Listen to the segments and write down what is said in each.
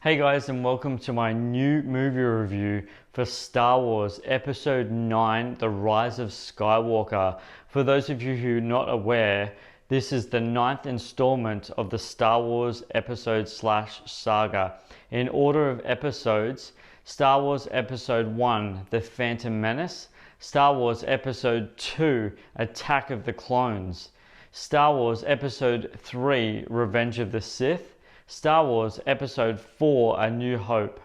Hey guys, and welcome to my new movie review for Star Wars Episode 9, The Rise of Skywalker. For those of you who are not aware, this is the 9th installment of the Star Wars episode/saga. In order of episodes, Star Wars Episode 1, The Phantom Menace, Star Wars Episode 2, Attack of the Clones, Star Wars Episode 3, Revenge of the Sith, Star Wars Episode 4, A New Hope,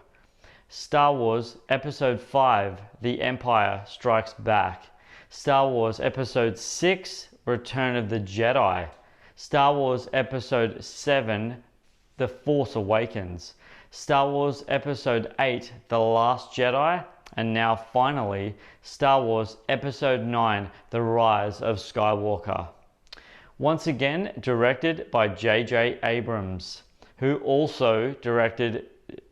Star Wars Episode 5, The Empire Strikes Back, Star Wars Episode 6, Return of the Jedi, Star Wars Episode 7, The Force Awakens, Star Wars Episode 8, The Last Jedi, and now finally, Star Wars Episode 9, The Rise of Skywalker. Once again, directed by J.J. Abrams, who also directed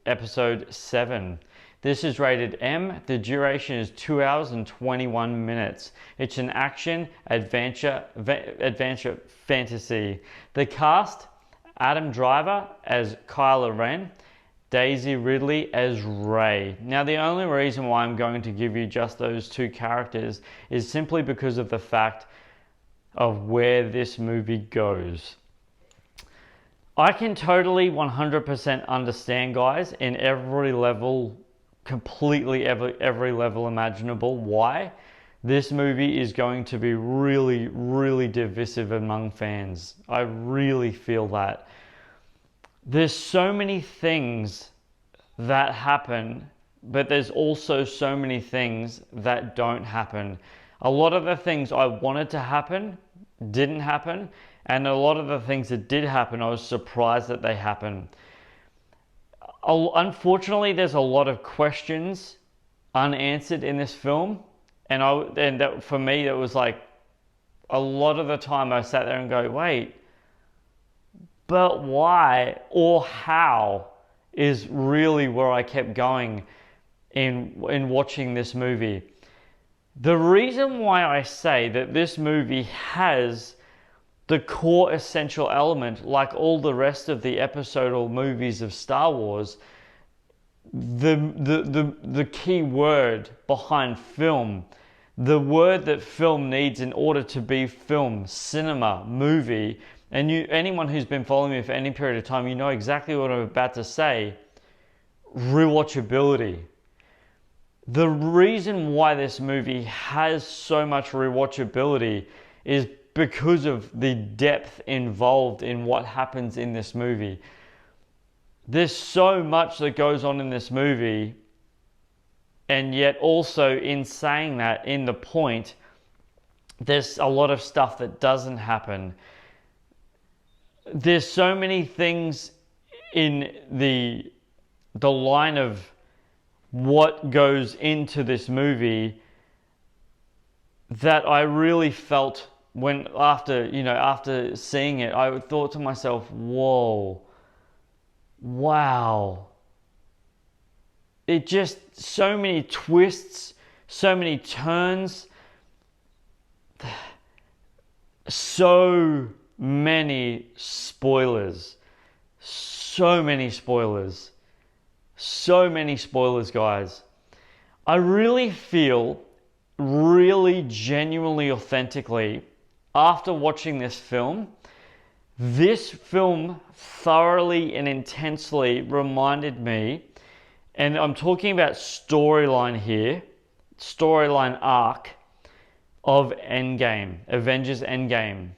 Episode 7. This is rated M. The duration is 2 hours and 21 minutes. It's an action, adventure fantasy. The cast: Adam Driver as Kylo Ren, Daisy Ridley as Rey. Now, the only reason why I'm going to give you just those two characters is simply because of the fact of where this movie goes. I can totally 100% understand, guys, in every level, completely every level imaginable, why this movie is going to be really divisive among fans. I really feel that. There's so many things that happen, but there's also so many things that don't happen. A lot of the things I wanted to happen didn't happen, and a lot of the things that did happen, I was surprised that they happened. Unfortunately, there's a lot of questions unanswered in this film, and that for me, it was like a lot of the time I sat there and go, wait, but why or how is really where I kept going in watching this movie. The reason why I say that this movie has the core essential element, like all the rest of the episodal movies of Star Wars, the key word behind film, the word that film needs in order to be film, cinema, movie, and anyone who's been following me for any period of time, you know exactly what I'm about to say: rewatchability. The reason why this movie has so much rewatchability is because of the depth involved in what happens in this movie. There's so much that goes on in this movie, and yet also in saying that, in the point, there's a lot of stuff that doesn't happen. There's so many things in the line of what goes into this movie that I really felt when after seeing it, I thought to myself, whoa, wow. It just, so many twists, so many turns, so many spoilers, guys. I really feel, really genuinely, authentically, after watching this film thoroughly and intensely reminded me, and I'm talking about storyline here, storyline arc of Endgame, Avengers Endgame.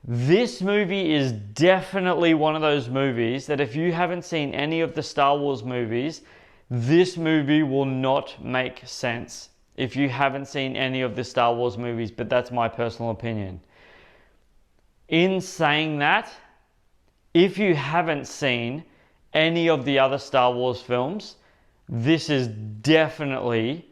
This movie is definitely one of those movies that if you haven't seen any of the Star Wars movies, this movie will not make sense if you haven't seen any of the Star Wars movies, but that's my personal opinion. In saying that, if you haven't seen any of the other Star Wars films, this is definitely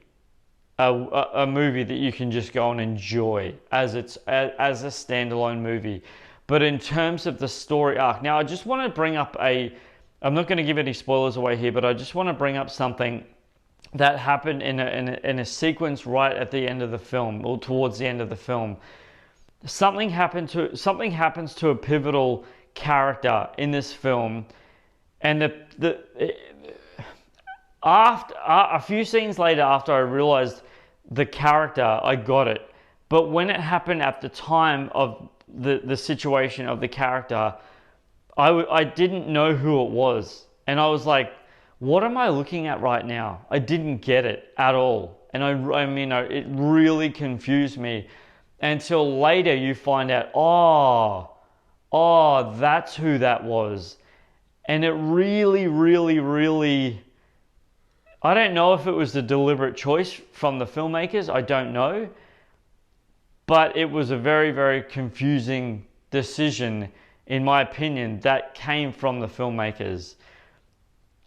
a movie that you can just go and enjoy as a standalone movie. But in terms of the story arc, now I just want to bring up I'm not going to give any spoilers away here, but I just want to bring up something that happened in a sequence right at the end of the film, or towards the end of the film. Something happens to a pivotal character in this film And after a few scenes later, after I realized the character, I got it. But when it happened at the time of the situation of the character, I didn't know who it was. And I was like, what am I looking at right now? I didn't get it at all. And it really confused me until later you find out, oh, that's who that was. And it really, really, really, I don't know if it was the deliberate choice from the filmmakers. I don't know. But it was a very, very confusing decision, in my opinion, that came from the filmmakers.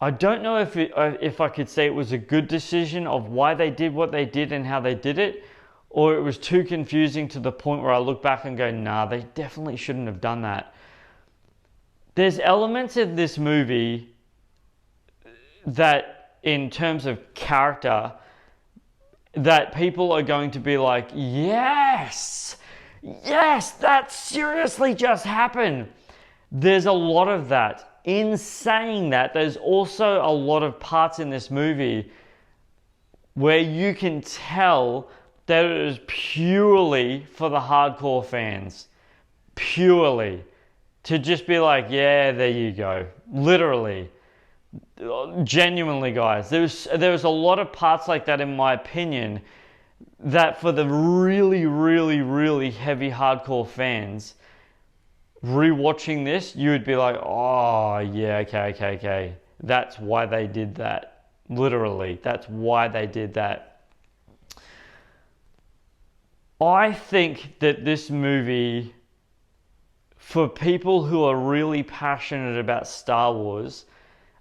I don't know if I could say it was a good decision of why they did what they did and how they did it, or it was too confusing to the point where I look back and go, nah, they definitely shouldn't have done that. There's elements of this movie that, in terms of character, that people are going to be like, yes, that seriously just happened. There's a lot of that. In saying that, there's also a lot of parts in this movie where you can tell that it is purely for the hardcore fans. Purely. To just be like, yeah, there you go. Literally. Genuinely, guys. There's a lot of parts like that, in my opinion, that for the really, really, really heavy hardcore fans, rewatching this, you would be like, oh, yeah, okay. That's why they did that. Literally, that's why they did that. I think that this movie, for people who are really passionate about Star Wars,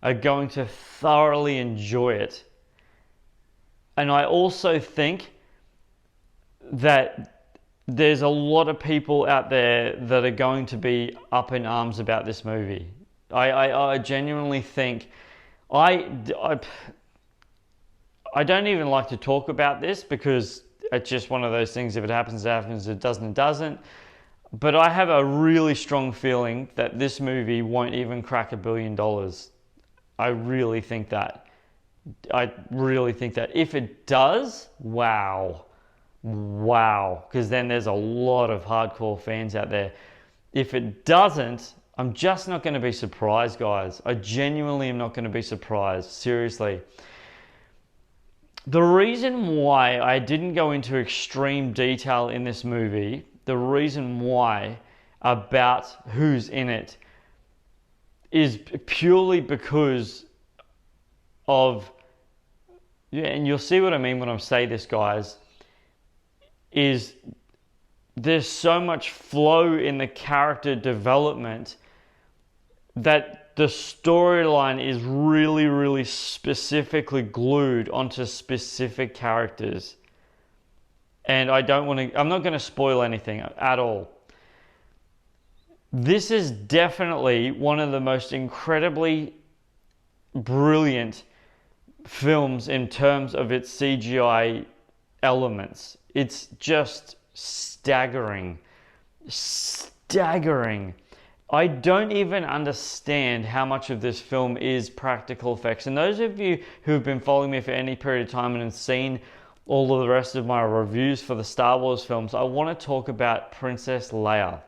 are going to thoroughly enjoy it. And I also think that there's a lot of people out there that are going to be up in arms about this movie. I genuinely think, I don't even like to talk about this because it's just one of those things. If it happens, it happens. If it doesn't, it doesn't. But I have a really strong feeling that this movie won't even crack $1 billion. I really think that. If it does, wow. Because then there's a lot of hardcore fans out there. If it doesn't, I'm just not going to be surprised, guys. I genuinely am not going to be surprised. Seriously. The reason why I didn't go into extreme detail in this movie, the reason why about who's in it, is purely because of, yeah, and you'll see what I mean when I say this, guys, is there's so much flow in the character development that the storyline is really, really specifically glued onto specific characters. And I'm not going to spoil anything at all. This is definitely one of the most incredibly brilliant films in terms of its CGI elements. It's just staggering. I don't even understand how much of this film is practical effects. And those of you who have been following me for any period of time and have seen all of the rest of my reviews for the Star Wars films, I want to talk about Princess Leia.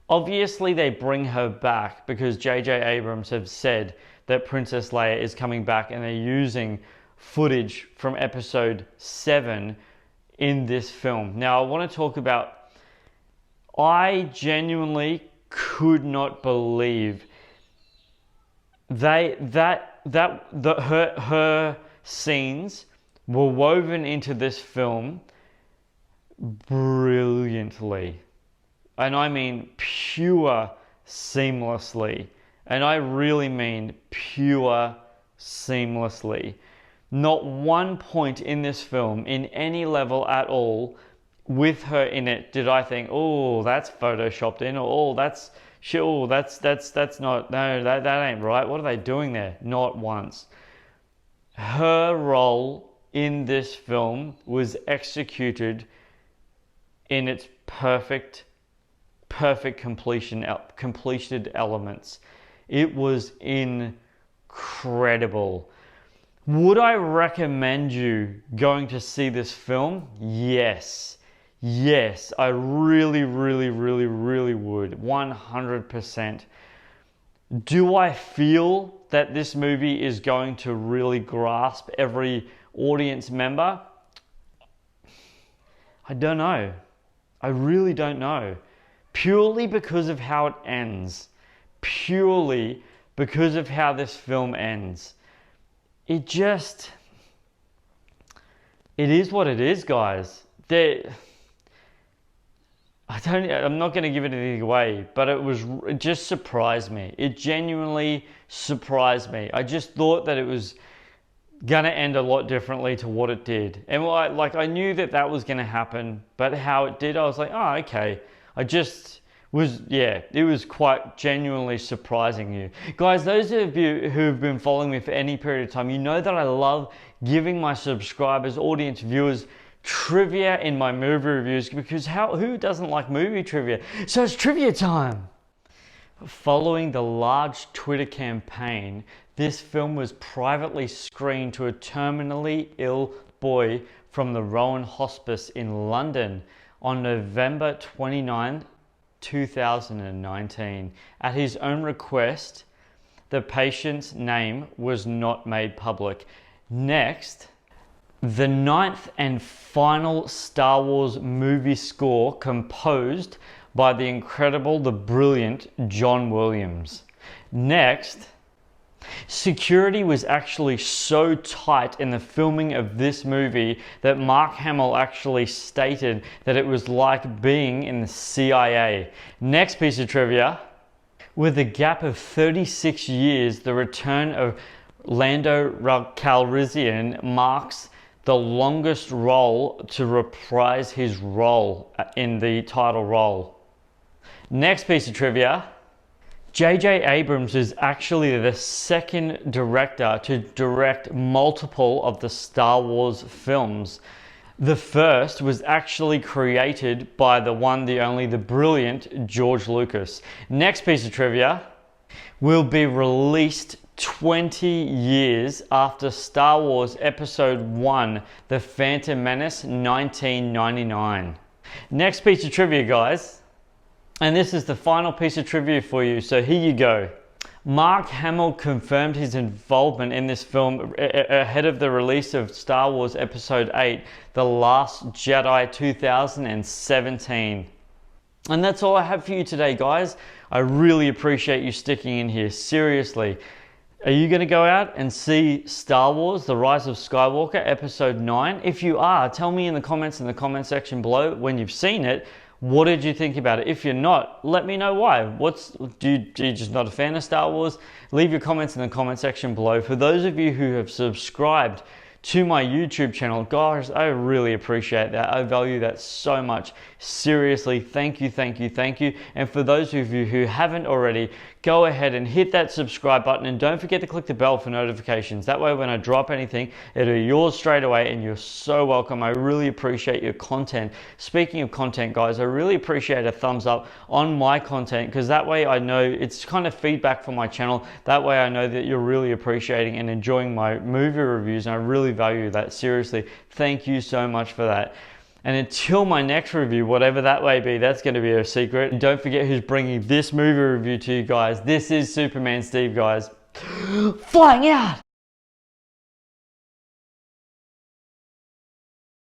Obviously, they bring her back because J.J. Abrams have said that Princess Leia is coming back, and they're using footage from episode 7 in this film. Now, I want to talk about, I genuinely could not believe her scenes were woven into this film brilliantly. And I mean pure seamlessly. And I really mean pure seamlessly. Not one point in this film, in any level at all, with her in it, did I think, oh, that's photoshopped in, or oh, that's not, no, that ain't right. What are they doing there? Not once. Her role in this film was executed in its perfect completed elements. It was incredible. Would I recommend you going to see this film? Yes. Yes, I really, really, really, really would. 100%. Do I feel that this movie is going to really grasp every audience member? I don't know. I really don't know. Purely because of how it ends. Purely because of how this film ends. It is what it is, guys. I'm not going to give anything away, but it just surprised me. It genuinely surprised me. I just thought that it was going to end a lot differently to what it did. And I knew that was going to happen, but how it did, I was like, oh, okay. It was quite genuinely surprising you. Guys, those of you who've been following me for any period of time, you know that I love giving my subscribers, audience, viewers, trivia in my movie reviews, because who doesn't like movie trivia? So it's trivia time. Following the large Twitter campaign, this film was privately screened to a terminally ill boy from the Rowan Hospice in London on November 29, 2019. At his own request, the patient's name was not made public. Next, the ninth and final Star Wars movie score composed by the incredible, the brilliant John Williams. Next, security was actually so tight in the filming of this movie that Mark Hamill actually stated that it was like being in the CIA. Next piece of trivia, with a gap of 36 years, the return of Lando Calrissian marks the longest role to reprise his role in the title role. Next piece of trivia, J.J. Abrams is actually the second director to direct multiple of the Star Wars films. The first was actually created by the one, the only, the brilliant George Lucas. Next piece of trivia will be released 20 years after Star Wars Episode 1, The Phantom Menace, 1999. Next piece of trivia, guys. And this is the final piece of trivia for you, so here you go. Mark Hamill confirmed his involvement in this film ahead of the release of Star Wars Episode 8, The Last Jedi, 2017. And that's all I have for you today, guys. I really appreciate you sticking in here, seriously. Are you going to go out and see Star Wars, The Rise of Skywalker, Episode 9? If you are, tell me in the comments in the comment section below when you've seen it. What did you think about it? If you're not, let me know why. Do you just not a fan of Star Wars? Leave your comments in the comment section below. For those of you who have subscribed to my YouTube channel, guys, I really appreciate that. I value that so much. Seriously, thank you, thank you, thank you. And for those of you who haven't already, go ahead and hit that subscribe button, and don't forget to click the bell for notifications. That way when I drop anything, it'll be yours straight away, and you're so welcome. I really appreciate your content. Speaking of content, guys, I really appreciate a thumbs up on my content, because that way I know it's kind of feedback for my channel. That way I know that you're really appreciating and enjoying my movie reviews, and I really value that. Seriously, thank you so much for that. And until my next review, whatever that may be, that's going to be a secret. And don't forget who's bringing this movie review to you guys. This is Superman Steve, guys. Flying out!